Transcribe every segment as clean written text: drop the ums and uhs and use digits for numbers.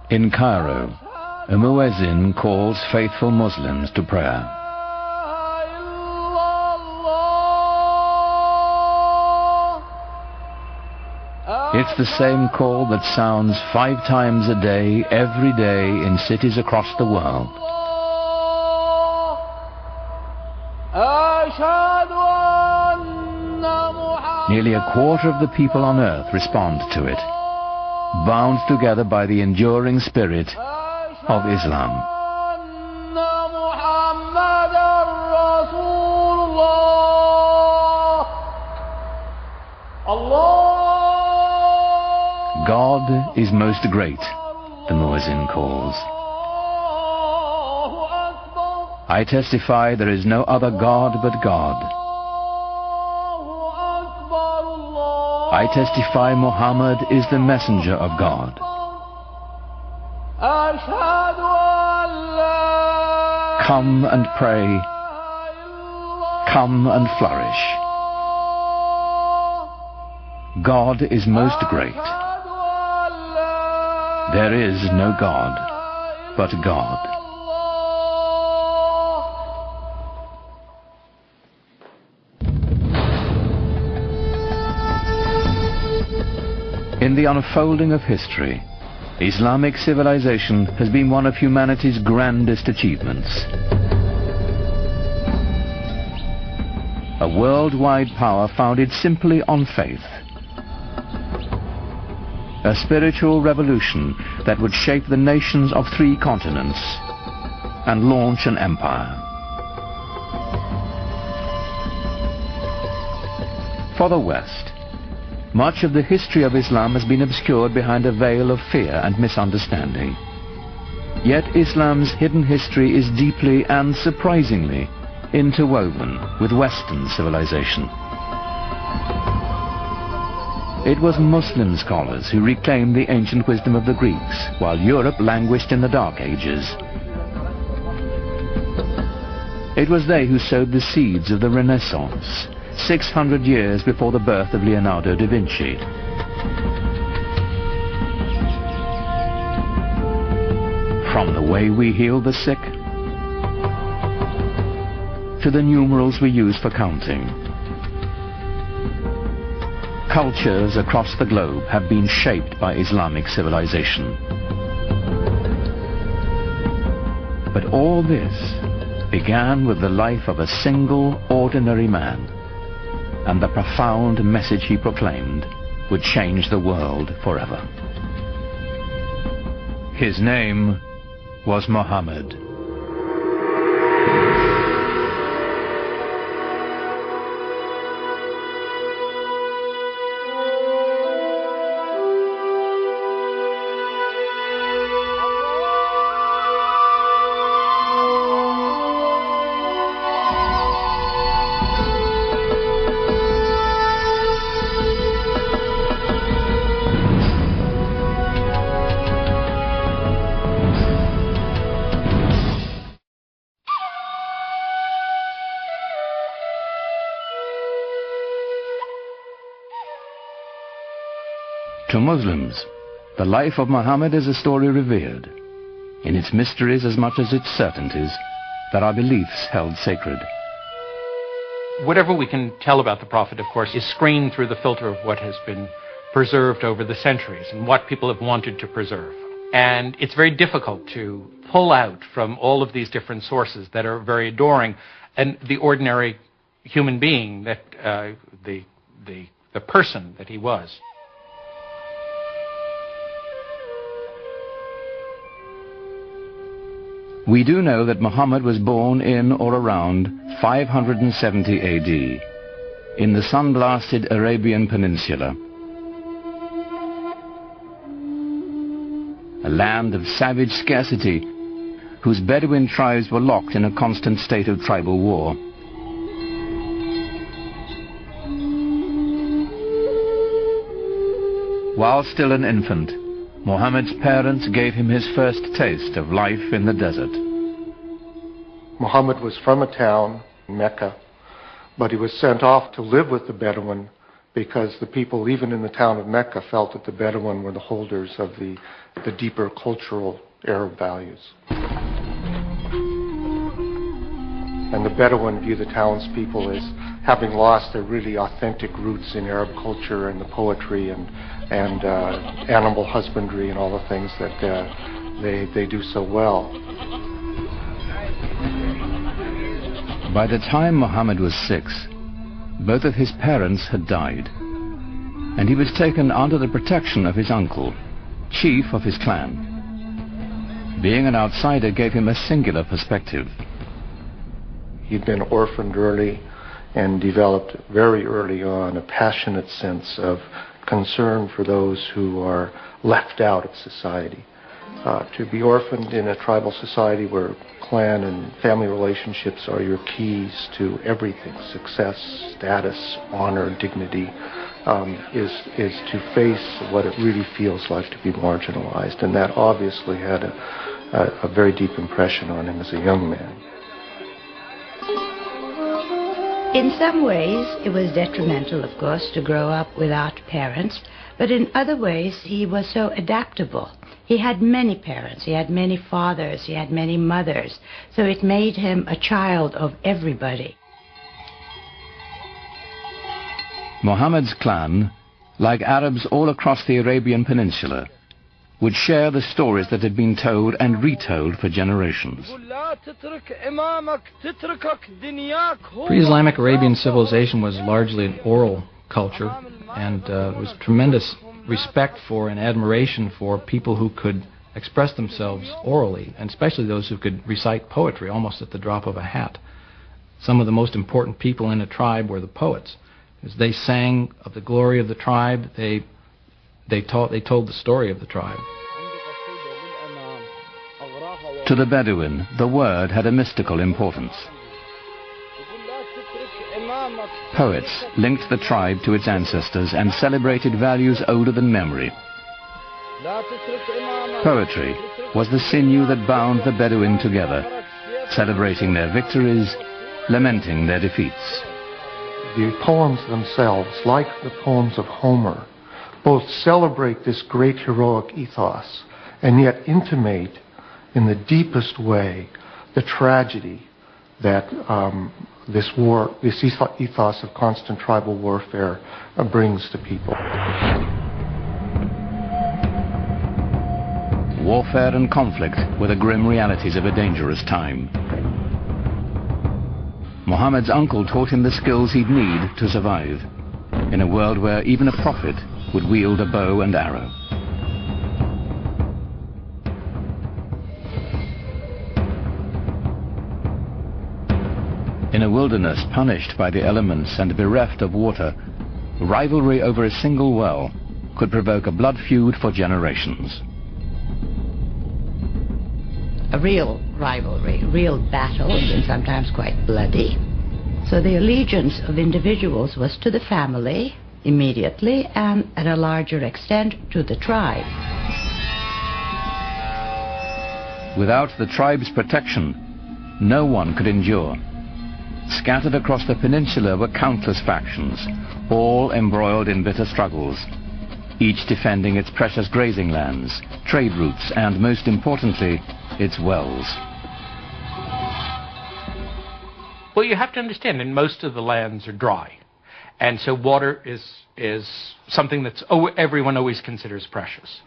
In Cairo, a muezzin calls faithful Muslims to prayer. It's the same call that sounds 5 times a day, every day, in cities across the world. Nearly a quarter of the people on earth respond to it, bound together by the enduring spirit of Islam. God is most great, the muezzin calls. I testify there is no other God but God. I testify Muhammad is the messenger of God. Come and pray. Come and flourish. God is most great. There is no God but God. In the unfolding of history, Islamic civilization has been one of humanity's grandest achievements. A worldwide power founded simply on faith. A spiritual revolution that would shape the nations of 3 continents and launch an empire. For the West, much of the history of Islam has been obscured behind a veil of fear and misunderstanding. Yet Islam's hidden history is deeply and surprisingly interwoven with Western civilization. It was Muslim scholars who reclaimed the ancient wisdom of the Greeks, while Europe languished in the Dark Ages. It was they who sowed the seeds of the Renaissance, 600 years before the birth of Leonardo da Vinci. From the way we heal the sick, to the numerals we use for counting, cultures across the globe have been shaped by Islamic civilization. But all this began with the life of a single, ordinary man, and the profound message he proclaimed would change the world forever. His name was Muhammad. To Muslims, the life of Muhammad is a story revered, in its mysteries as much as its certainties, that our beliefs held sacred. Whatever we can tell about the Prophet, of course, is screened through the filter of what has been preserved over the centuries and what people have wanted to preserve. And it's very difficult to pull out from all of these different sources that are very adoring and the ordinary human being that the person that he was. We do know that Muhammad was born in or around 570 AD in the sun-blasted Arabian Peninsula, a land of savage scarcity whose Bedouin tribes were locked in a constant state of tribal war. While still an infant, Muhammad's parents gave him his first taste of life in the desert. Muhammad was from a town, Mecca, but he was sent off to live with the Bedouin because the people, even in the town of Mecca, felt that the Bedouin were the holders of the deeper cultural Arab values. And the Bedouin view the townspeople as having lost their really authentic roots in Arab culture and the poetry and animal husbandry and all the things that they do so well. By the time Muhammad was 6, both of his parents had died, and he was taken under the protection of his uncle, chief of his clan. Being an outsider gave him a singular perspective. He'd been orphaned early and developed very early on a passionate sense of concern for those who are left out of society. To be orphaned in a tribal society where clan and family relationships are your keys to everything, success, status, honor, dignity, is to face what it really feels like to be marginalized. And that obviously had a very deep impression on him as a young man. In some ways, it was detrimental, of course, to grow up without parents, but in other ways, he was so adaptable. He had many parents, he had many fathers, he had many mothers, so it made him a child of everybody. Muhammad's clan, like Arabs all across the Arabian Peninsula, would share the stories that had been told and retold for generations. Pre-Islamic Arabian civilization was largely an oral culture, and there was tremendous respect for and admiration for people who could express themselves orally, and especially those who could recite poetry almost at the drop of a hat. Some of the most important people in a tribe were the poets. As they sang of the glory of the tribe, they told the story of the tribe. To the Bedouin, the word had a mystical importance. Poets linked the tribe to its ancestors and celebrated values older than memory. Poetry was the sinew that bound the Bedouin together, celebrating their victories, lamenting their defeats. The poems themselves, like the poems of Homer, both celebrate this great heroic ethos and yet intimate in the deepest way the tragedy that this ethos of constant tribal warfare brings to people. Warfare and conflict were the grim realities of a dangerous time. Muhammad's uncle taught him the skills he'd need to survive in a world where even a prophet would wield a bow and arrow. In a wilderness punished by the elements and bereft of water, rivalry over a single well could provoke a blood feud for generations. A real rivalry, real battles, and sometimes quite bloody. So the allegiance of individuals was to the family, immediately, and at a larger extent to the tribe. Without the tribe's protection, no one could endure. Scattered across the peninsula were countless factions, all embroiled in bitter struggles, each defending its precious grazing lands, trade routes, and most importantly, its wells. Well, you have to understand, and most of the lands are dry, and so water is something that everyone always considers precious.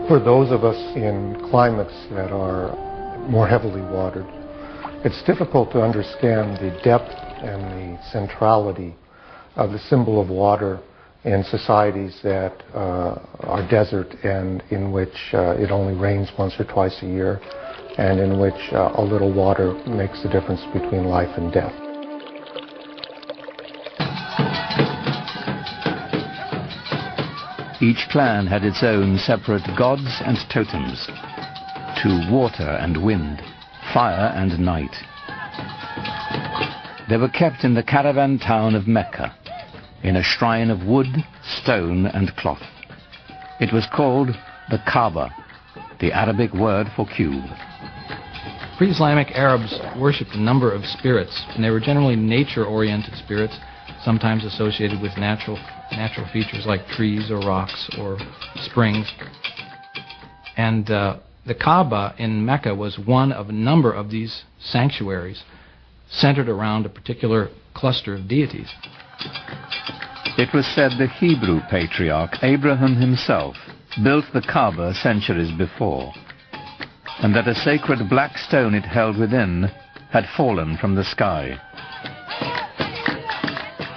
For those of us in climates that are more heavily watered, it's difficult to understand the depth and the centrality of the symbol of water in societies that are desert and in which it only rains once or twice a year, and in which a little water makes the difference between life and death. Each clan had its own separate gods and totems, to water and wind, fire and night. They were kept in the caravan town of Mecca, in a shrine of wood, stone and cloth. It was called the Kaaba, the Arabic word for cube. Pre-Islamic Arabs worshipped a number of spirits, and they were generally nature-oriented spirits, sometimes associated with natural features like trees or rocks or springs. And the Kaaba in Mecca was one of a number of these sanctuaries centered around a particular cluster of deities. It was said the Hebrew patriarch Abraham himself built the Kaaba centuries before, and that a sacred black stone it held within had fallen from the sky.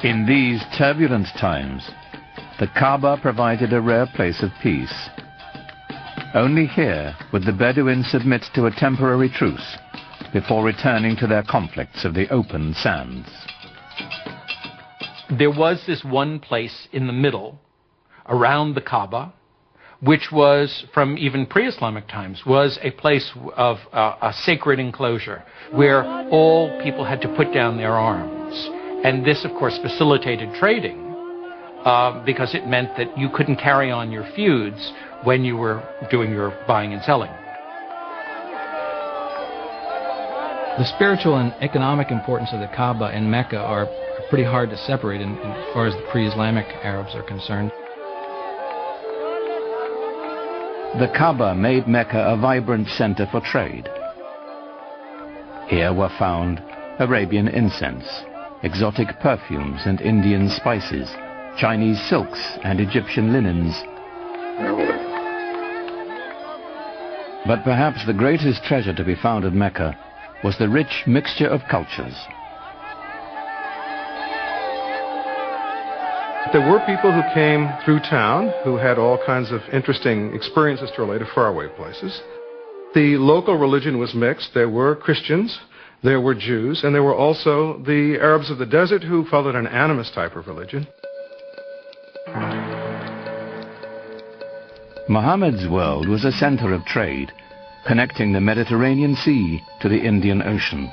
In these turbulent times, the Kaaba provided a rare place of peace. Only here would the Bedouins submit to a temporary truce before returning to their conflicts of the open sands. There was this one place in the middle, around the Kaaba, which was, from even pre-Islamic times, was a place of a sacred enclosure where all people had to put down their arms. And this, of course, facilitated trading because it meant that you couldn't carry on your feuds when you were doing your buying and selling. The spiritual and economic importance of the Kaaba in Mecca are pretty hard to separate as far as the pre-Islamic Arabs are concerned. The Kaaba made Mecca a vibrant center for trade. Here were found Arabian incense, exotic perfumes and Indian spices, Chinese silks and Egyptian linens. But perhaps the greatest treasure to be found at Mecca was the rich mixture of cultures. There were people who came through town who had all kinds of interesting experiences to relate to faraway places. The local religion was mixed. There were Christians, there were Jews, and there were also the Arabs of the desert who followed an animist type of religion. Muhammad's world was a center of trade, connecting the Mediterranean Sea to the Indian Ocean,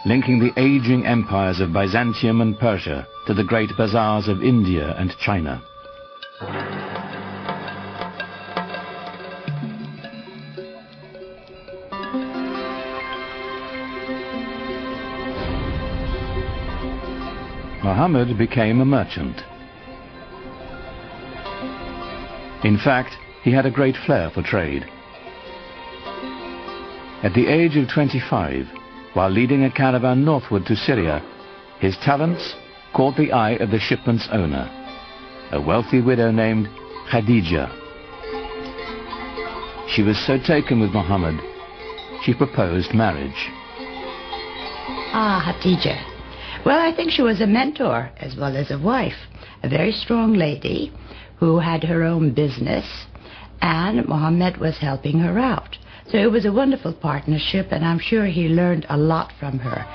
linking the aging empires of Byzantium and Persia to the great bazaars of India and China. Muhammad became a merchant. In fact, he had a great flair for trade. At the age of 25, while leading a caravan northward to Syria, his talents caught the eye of the shipment's owner, a wealthy widow named Khadija. She was so taken with Muhammad, she proposed marriage. Khadija. Well, I think she was a mentor as well as a wife, a very strong lady who had her own business, and Muhammad was helping her out. So it was a wonderful partnership, and I'm sure he learned a lot from her.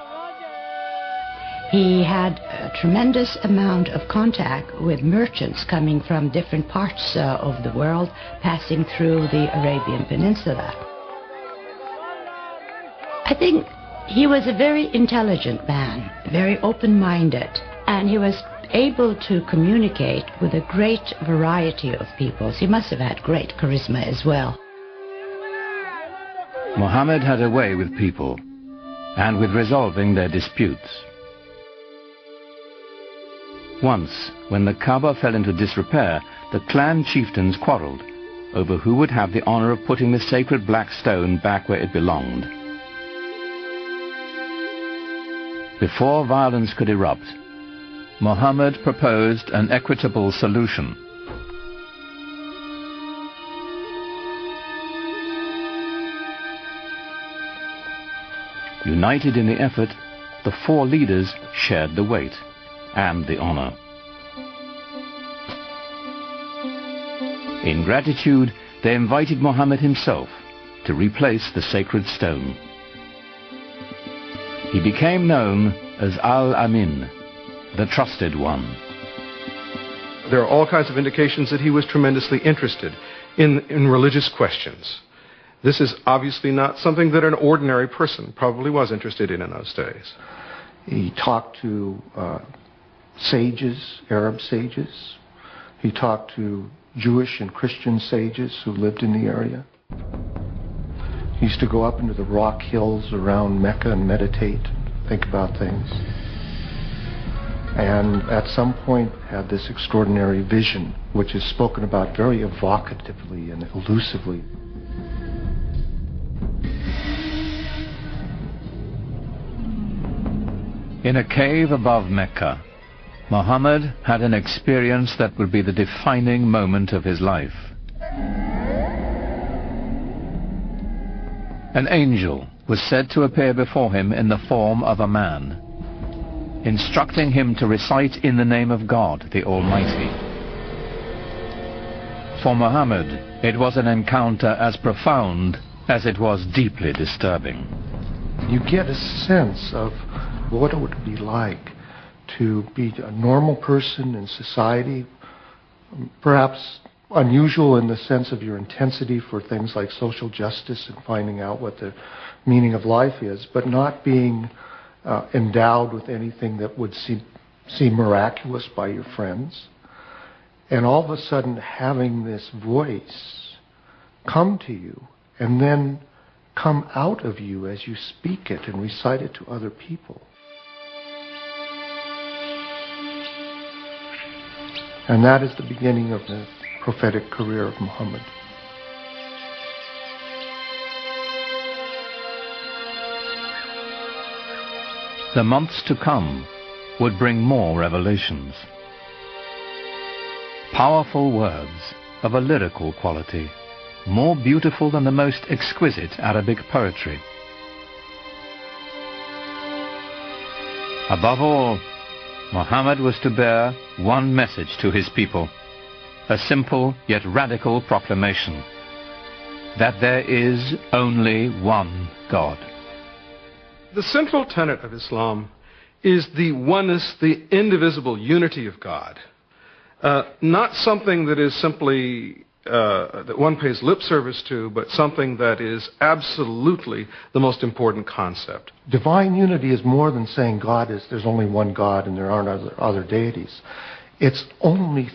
He had a tremendous amount of contact with merchants coming from different parts of the world, passing through the Arabian Peninsula. I think he was a very intelligent man, very open-minded, and he was able to communicate with a great variety of people. He must have had great charisma as well. Muhammad had a way with people and with resolving their disputes. Once, when the Kaaba fell into disrepair, the clan chieftains quarreled over who would have the honor of putting the sacred black stone back where it belonged. Before violence could erupt, Muhammad proposed an equitable solution. United in the effort, the four leaders shared the weight and the honor. In gratitude, they invited Muhammad himself to replace the sacred stone. He became known as Al-Amin, the trusted one. There are all kinds of indications that he was tremendously interested in religious questions. This is obviously not something that an ordinary person probably was interested in those days. He talked to sages, Arab sages. He talked to Jewish and Christian sages who lived in the area. He used to go up into the rock hills around Mecca and meditate, think about things. And at some point had this extraordinary vision, which is spoken about very evocatively and elusively. In a cave above Mecca, Muhammad had an experience that would be the defining moment of his life. An angel was said to appear before him in the form of a man, instructing him to recite in the name of God, the Almighty. For Muhammad, it was an encounter as profound as it was deeply disturbing. You get a sense of what it would be like to be a normal person in society, perhaps unusual in the sense of your intensity for things like social justice and finding out what the meaning of life is, but not being endowed with anything that would seem miraculous by your friends. And all of a sudden having this voice come to you and then come out of you as you speak it and recite it to other people. And that is the beginning of the prophetic career of Muhammad. The months to come would bring more revelations. Powerful words of a lyrical quality, more beautiful than the most exquisite Arabic poetry. Above all, Muhammad was to bear one message to his people, a simple yet radical proclamation, that there is only one God. The central tenet of Islam is the oneness, the indivisible unity of God. Not something that is simply that one pays lip service to, but something that is absolutely the most important concept. Divine unity is more than saying there's only one God and there aren't other deities. It's only